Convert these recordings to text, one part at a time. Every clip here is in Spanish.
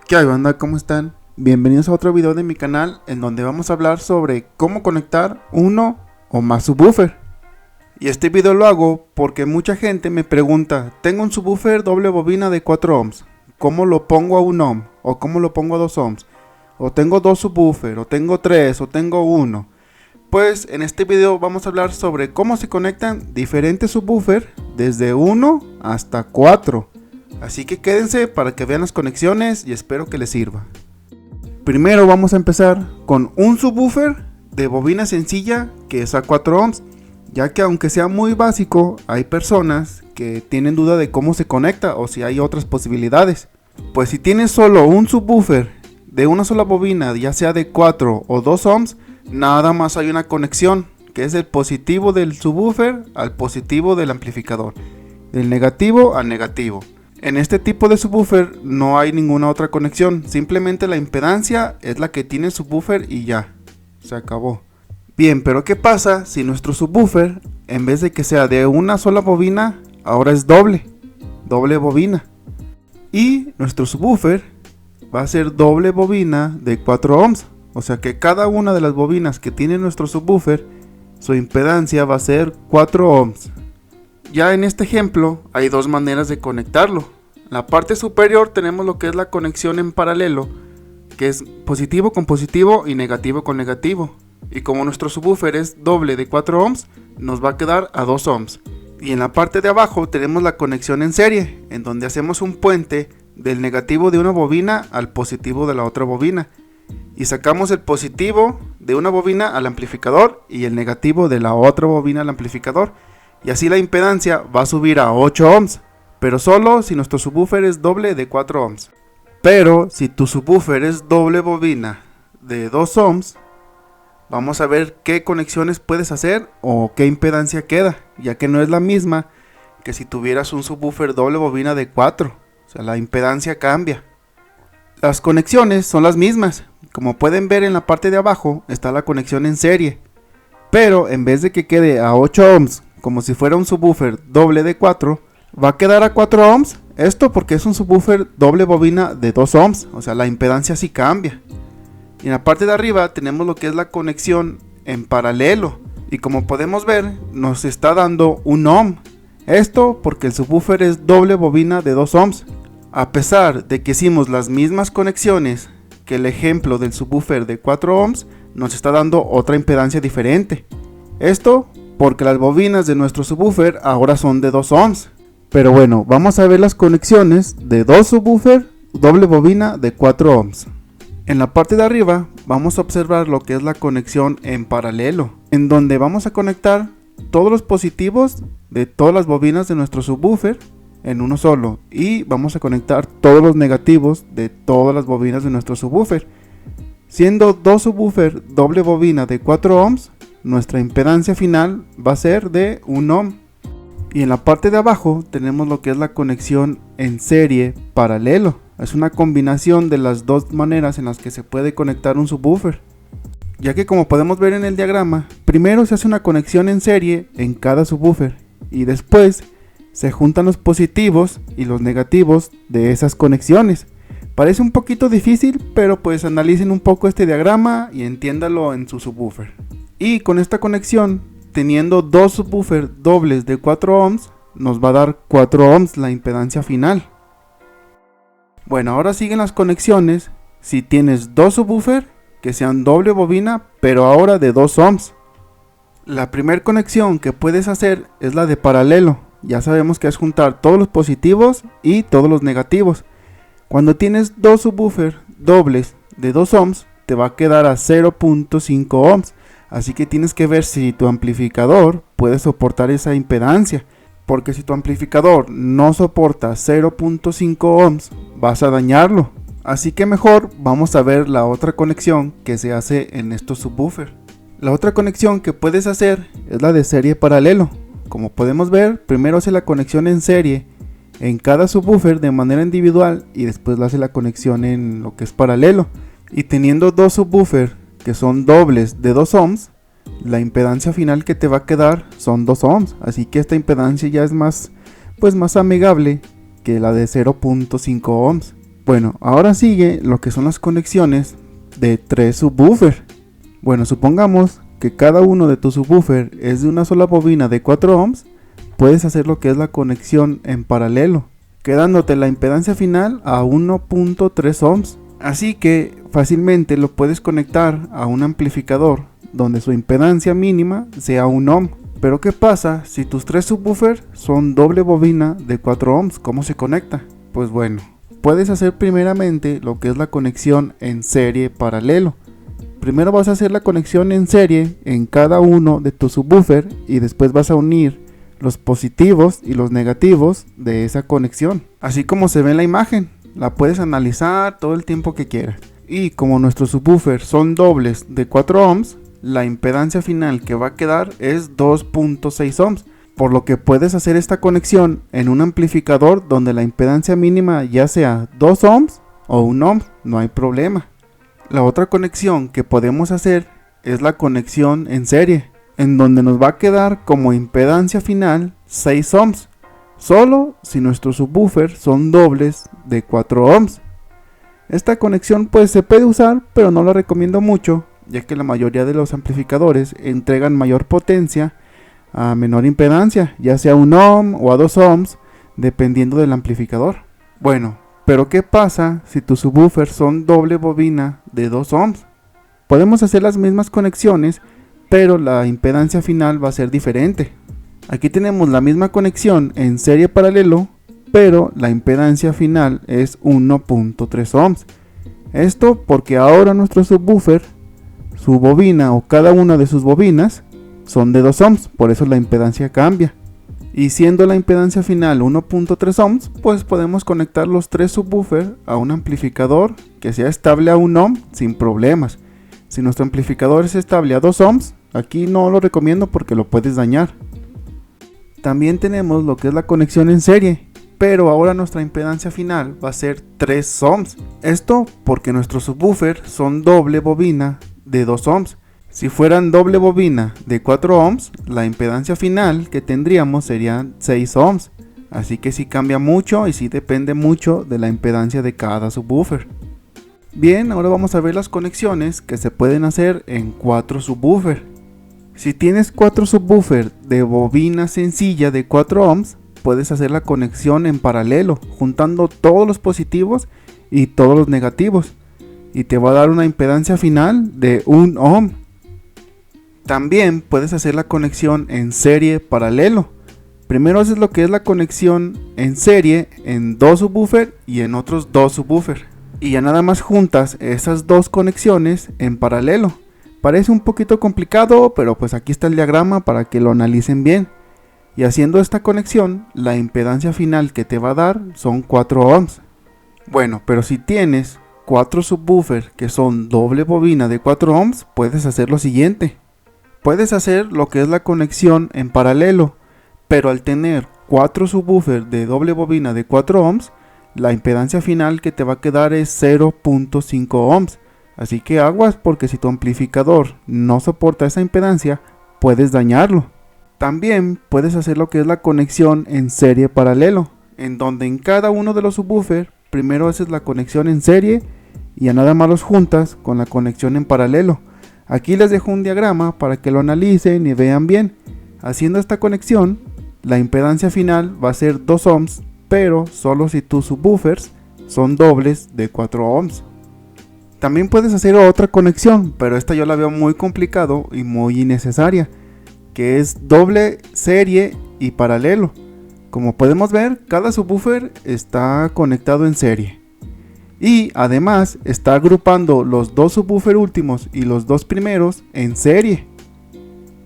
¿Qué hay, banda? ¿Cómo están? Bienvenidos a otro video de mi canal en donde vamos a hablar sobre cómo conectar uno o más subwoofer. Y este video lo hago porque mucha gente me pregunta: tengo un subwoofer doble bobina de 4 ohms, ¿cómo lo pongo a 1 ohm? ¿O cómo lo pongo a 2 ohms? O tengo 2 subwoofer, o tengo 3, o tengo 1. Pues en este video vamos a hablar sobre cómo se conectan diferentes subwoofer desde 1 hasta 4. Así que quédense para que vean las conexiones y espero que les sirva. Primero vamos a empezar con un subwoofer de bobina sencilla que es a 4 ohms, ya que aunque sea muy básico, hay personas que tienen duda de cómo se conecta o si hay otras posibilidades. Pues si tienes solo un subwoofer de una sola bobina, ya sea de 4 o 2 ohms, nada más hay una conexión, que es el positivo del subwoofer al positivo del amplificador, del negativo al negativo. En este tipo de subwoofer no hay ninguna otra conexión, simplemente la impedancia es la que tiene el subwoofer y ya, se acabó. Bien, pero ¿qué pasa si nuestro subwoofer, en vez de que sea de una sola bobina, ahora es doble bobina? Y nuestro subwoofer va a ser doble bobina de 4 ohms, o sea que cada una de las bobinas que tiene nuestro subwoofer, su impedancia va a ser 4 ohms. Ya en este ejemplo hay dos maneras de conectarlo. En la parte superior tenemos lo que es la conexión en paralelo, que es positivo con positivo y negativo con negativo. Y como nuestro subwoofer es doble de 4 ohms, nos va a quedar a 2 ohms. Y en la parte de abajo tenemos la conexión en serie, en donde hacemos un puente del negativo de una bobina al positivo de la otra bobina. Y sacamos el positivo de una bobina al amplificador y el negativo de la otra bobina al amplificador. Y así la impedancia va a subir a 8 ohms, pero solo si nuestro subwoofer es doble de 4 ohms. Pero si tu subwoofer es doble bobina de 2 ohms, vamos a ver qué conexiones puedes hacer o qué impedancia queda, ya que no es la misma que si tuvieras un subwoofer doble bobina de 4, o sea, la impedancia cambia. Las conexiones son las mismas, como pueden ver en la parte de abajo está la conexión en serie, pero en vez de que quede a 8 ohms, como si fuera un subwoofer doble de 4, va a quedar a 4 ohms. Esto porque es un subwoofer doble bobina de 2 ohms, o sea, la impedancia sí cambia. Y en la parte de arriba tenemos lo que es la conexión en paralelo, y como podemos ver nos está dando 1 ohm. Esto porque el subwoofer es doble bobina de 2 ohms. A pesar de que hicimos las mismas conexiones que el ejemplo del subwoofer de 4 ohms, nos está dando otra impedancia diferente. Esto porque las bobinas de nuestro subwoofer ahora son de 2 ohms. Pero bueno, vamos a ver las conexiones de dos subwoofer doble bobina de 4 ohms. En la parte de arriba vamos a observar lo que es la conexión en paralelo, en donde vamos a conectar todos los positivos de todas las bobinas de nuestro subwoofer en uno solo, y vamos a conectar todos los negativos de todas las bobinas de nuestro subwoofer. Siendo dos subwoofer doble bobina de 4 ohms, nuestra impedancia final va a ser de 1 ohm. Y en la parte de abajo tenemos lo que es la conexión en serie paralelo. Es una combinación de las dos maneras en las que se puede conectar un subwoofer, ya que como podemos ver en el diagrama, primero se hace una conexión en serie en cada subwoofer y después se juntan los positivos y los negativos de esas conexiones. Parece un poquito difícil, pero pues analicen un poco este diagrama y entiéndalo en su subwoofer. Y con esta conexión, teniendo dos subwoofer dobles de 4 ohms, nos va a dar 4 ohms la impedancia final. Bueno, ahora siguen las conexiones si tienes dos subwoofer que sean doble bobina, pero ahora de 2 ohms. La primera conexión que puedes hacer es la de paralelo. Ya sabemos que es juntar todos los positivos y todos los negativos. Cuando tienes dos subwoofer dobles de 2 ohms, te va a quedar a 0.5 ohms. Así que tienes que ver si tu amplificador puede soportar esa impedancia, porque si tu amplificador no soporta 0.5 ohms, vas a dañarlo. Así que mejor vamos a ver la otra conexión que se hace en estos subwoofer. La otra conexión que puedes hacer es la de serie paralelo. Como podemos ver, primero hace la conexión en serie en cada subwoofer de manera individual y después le hace la conexión en lo que es paralelo. Y teniendo dos subwoofer que son dobles de 2 ohms, la impedancia final que te va a quedar son 2 ohms, así que esta impedancia ya es más amigable que la de 0.5 ohms. Bueno, ahora sigue lo que son las conexiones de 3 subwoofer. Bueno, supongamos que cada uno de tus subwoofer es de una sola bobina de 4 ohms, puedes hacer lo que es la conexión en paralelo, quedándote la impedancia final a 1.3 ohms. Así que fácilmente lo puedes conectar a un amplificador donde su impedancia mínima sea 1 ohm. Pero ¿qué pasa si tus 3 subwoofers son doble bobina de 4 ohms? ¿Cómo se conecta? Pues bueno, puedes hacer primeramente lo que es la conexión en serie paralelo. Primero vas a hacer la conexión en serie en cada uno de tus subwoofers y después vas a unir los positivos y los negativos de esa conexión, así como se ve en la imagen. La puedes analizar todo el tiempo que quieras. Y como nuestros subwoofers son dobles de 4 ohms, la impedancia final que va a quedar es 2.6 ohms, por lo que puedes hacer esta conexión en un amplificador donde la impedancia mínima ya sea 2 ohms o 1 ohm, no hay problema. La otra conexión que podemos hacer es la conexión en serie, en donde nos va a quedar como impedancia final 6 ohms, solo si nuestros subwoofers son dobles de 4 ohms. Esta conexión pues se puede usar, pero no la recomiendo mucho, ya que la mayoría de los amplificadores entregan mayor potencia a menor impedancia, ya sea 1 ohm o a 2 ohms, dependiendo del amplificador. Bueno, pero ¿qué pasa si tus subwoofers son doble bobina de 2 ohms? Podemos hacer las mismas conexiones, pero la impedancia final va a ser diferente. Aquí tenemos la misma conexión en serie paralelo, pero la impedancia final es 1.3 ohms. Esto porque ahora nuestro subwoofer, su bobina o cada una de sus bobinas son de 2 ohms, por eso la impedancia cambia. Y siendo la impedancia final 1.3 ohms, pues podemos conectar los 3 subwoofers a un amplificador que sea estable a 1 ohm sin problemas. Si nuestro amplificador es estable a 2 ohms, aquí no lo recomiendo porque lo puedes dañar. También tenemos lo que es la conexión en serie, pero ahora nuestra impedancia final va a ser 3 ohms. Esto porque nuestros subwoofers son doble bobina de 2 ohms. Si fueran doble bobina de 4 ohms, la impedancia final que tendríamos sería 6 ohms. Así que sí cambia mucho y sí depende mucho de la impedancia de cada subwoofer. Bien, ahora vamos a ver las conexiones que se pueden hacer en 4 subwoofers. Si tienes 4 subwoofers de bobina sencilla de 4 ohms, puedes hacer la conexión en paralelo, juntando todos los positivos y todos los negativos, y te va a dar una impedancia final de 1 ohm. También puedes hacer la conexión en serie paralelo. Primero haces lo que es la conexión en serie en 2 subwoofers y en otros 2 subwoofers, y ya nada más juntas esas 2 conexiones en paralelo. Parece un poquito complicado, pero pues aquí está el diagrama para que lo analicen bien. Y haciendo esta conexión, la impedancia final que te va a dar son 4 ohms. Bueno, pero si tienes 4 subwoofers que son doble bobina de 4 ohms, puedes hacer lo siguiente. Puedes hacer lo que es la conexión en paralelo, pero al tener 4 subwoofers de doble bobina de 4 ohms, la impedancia final que te va a quedar es 0.5 ohms. Así que aguas, porque si tu amplificador no soporta esa impedancia, puedes dañarlo. También puedes hacer lo que es la conexión en serie paralelo, en donde en cada uno de los subwoofers primero haces la conexión en serie y a nada más los juntas con la conexión en paralelo. Aquí les dejo un diagrama para que lo analicen y vean bien. Haciendo esta conexión, la impedancia final va a ser 2 ohms, pero solo si tus subwoofers son dobles de 4 ohms. También puedes hacer otra conexión, pero esta yo la veo muy complicado y muy innecesaria, que es doble serie y paralelo. Como podemos ver, cada subwoofer está conectado en serie. Y además está agrupando los 2 subwoofers últimos y los 2 primeros en serie.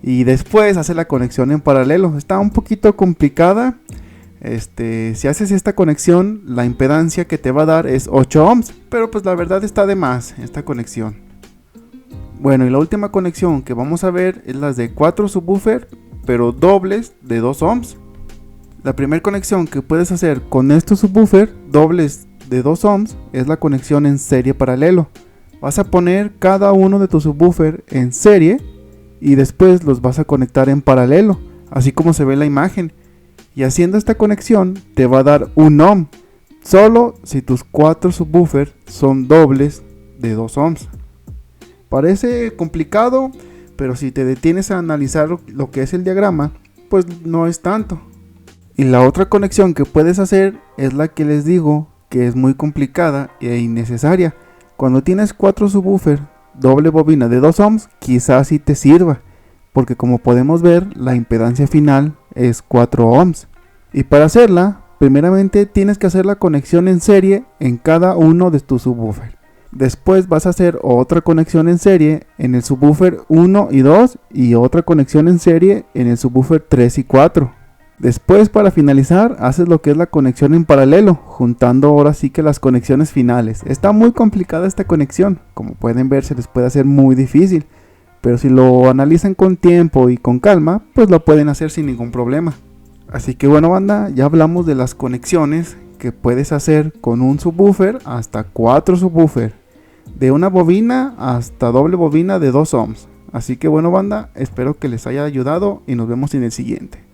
Y después hace la conexión en paralelo. Está un poquito complicada. Si haces esta conexión, la impedancia que te va a dar es 8 ohms, pero pues la verdad está de más esta conexión. Bueno, y la última conexión que vamos a ver es las de 4 subwoofers, pero dobles de 2 ohms. La primera conexión que puedes hacer con estos subwoofers dobles de 2 ohms es la conexión en serie paralelo. Vas a poner cada uno de tus subwoofers en serie y después los vas a conectar en paralelo, así como se ve en la imagen. Y haciendo esta conexión te va a dar 1 ohm, solo si tus 4 subwoofers son dobles de 2 ohms. Parece complicado, pero si te detienes a analizar lo que es el diagrama, pues no es tanto. Y la otra conexión que puedes hacer es la que les digo que es muy complicada e innecesaria. Cuando tienes 4 subwoofers doble bobina de 2 ohms, quizás sí te sirva, porque como podemos ver, la impedancia final es 4 ohms. Y para hacerla, primeramente tienes que hacer la conexión en serie en cada uno de tus subwoofers. Después vas a hacer otra conexión en serie en el subwoofer 1 y 2 y otra conexión en serie en el subwoofer 3 y 4. Después, para finalizar, haces lo que es la conexión en paralelo, juntando ahora sí que las conexiones finales. Está muy complicada esta conexión, como pueden ver se les puede hacer muy difícil, pero si lo analizan con tiempo y con calma, pues lo pueden hacer sin ningún problema. Así que bueno banda, ya hablamos de las conexiones que puedes hacer con un subwoofer hasta 4 subwoofers, de una bobina hasta doble bobina de 2 ohms. Así que bueno banda, espero que les haya ayudado y nos vemos en el siguiente.